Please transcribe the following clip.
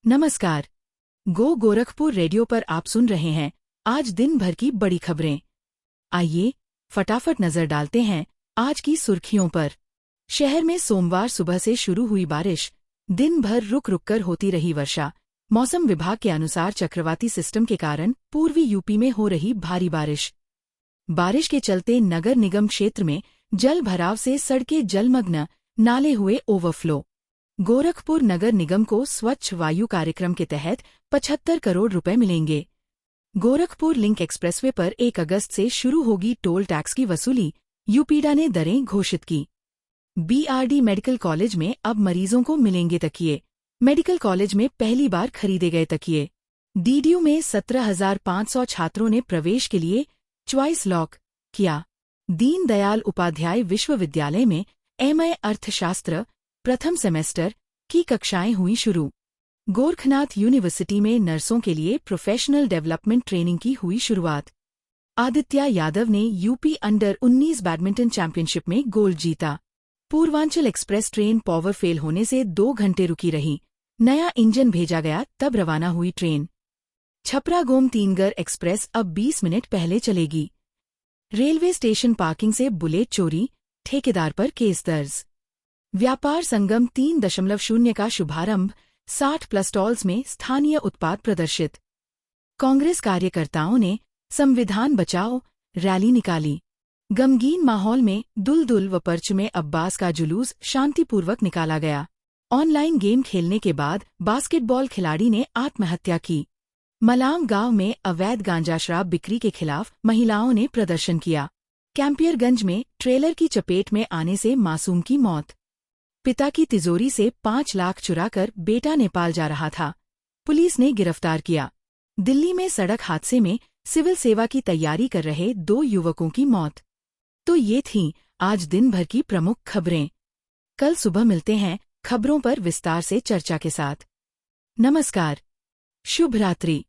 नमस्कार। गो गोरखपुर रेडियो पर आप सुन रहे हैं आज दिन भर की बड़ी खबरें। आइए फटाफट नजर डालते हैं आज की सुर्खियों पर। शहर में सोमवार सुबह से शुरू हुई बारिश, दिन भर रुक रुक कर होती रही वर्षा। मौसम विभाग के अनुसार चक्रवाती सिस्टम के कारण पूर्वी यूपी में हो रही भारी बारिश के चलते नगर निगम क्षेत्र में जल भराव से सड़कें जलमग्न, नाले हुए ओवरफ्लो। गोरखपुर नगर निगम को स्वच्छ वायु कार्यक्रम के तहत 75 करोड़ रुपए मिलेंगे। गोरखपुर लिंक एक्सप्रेसवे पर 1 अगस्त से शुरू होगी टोल टैक्स की वसूली, यूपीडा ने दरें घोषित की। बीआरडी मेडिकल कॉलेज में अब मरीजों को मिलेंगे तकिए। मेडिकल कॉलेज में पहली बार खरीदे गए तकिए। डीडीयू में 17,500 छात्रों ने प्रवेश के लिए चॉइस लॉक किया। दीनदयाल उपाध्याय विश्वविद्यालय में एमए अर्थशास्त्र प्रथम सेमेस्टर की कक्षाएं हुई शुरू। गोरखनाथ यूनिवर्सिटी में नर्सों के लिए प्रोफेशनल डेवलपमेंट ट्रेनिंग की हुई शुरुआत। आदित्य यादव ने यूपी अंडर-19 बैडमिंटन चैंपियनशिप में गोल्ड जीता। Purvanchal express train power fail होने से 2 घंटे रुकी रही। नया इंजन भेजा गया तब रवाना हुई ट्रेन। छपरा गोमतीनगर एक्सप्रेस अब 20 मिनट पहले चलेगी। रेलवे स्टेशन पार्किंग से बुलेट चोरी, ठेकेदार पर केस दर्ज। व्यापार संगम 3.0 का शुभारंभ, 60+ स्टॉल्स में स्थानीय उत्पाद प्रदर्शित। कांग्रेस कार्यकर्ताओं ने संविधान बचाओ रैली निकाली। गमगीन माहौल में दुलदुल व पर्च में अब्बास का जुलूस शांतिपूर्वक निकाला गया। ऑनलाइन गेम खेलने के बाद बास्केटबॉल खिलाड़ी ने आत्महत्या की। मलाम गांव में अवैध गांजा शराब बिक्री के खिलाफ महिलाओं ने प्रदर्शन किया। कैंपियरगंज में ट्रेलर की चपेट में आने से मासूम की मौत। पिता की तिजोरी से 5 लाख चुराकर बेटा नेपाल जा रहा था, पुलिस ने गिरफ्तार किया। दिल्ली में सड़क हादसे में सिविल सेवा की तैयारी कर रहे 2 युवकों की मौत। तो ये थीं आज दिन भर की प्रमुख खबरें। कल सुबह मिलते हैं खबरों पर विस्तार से चर्चा के साथ। नमस्कार, शुभ रात्रि।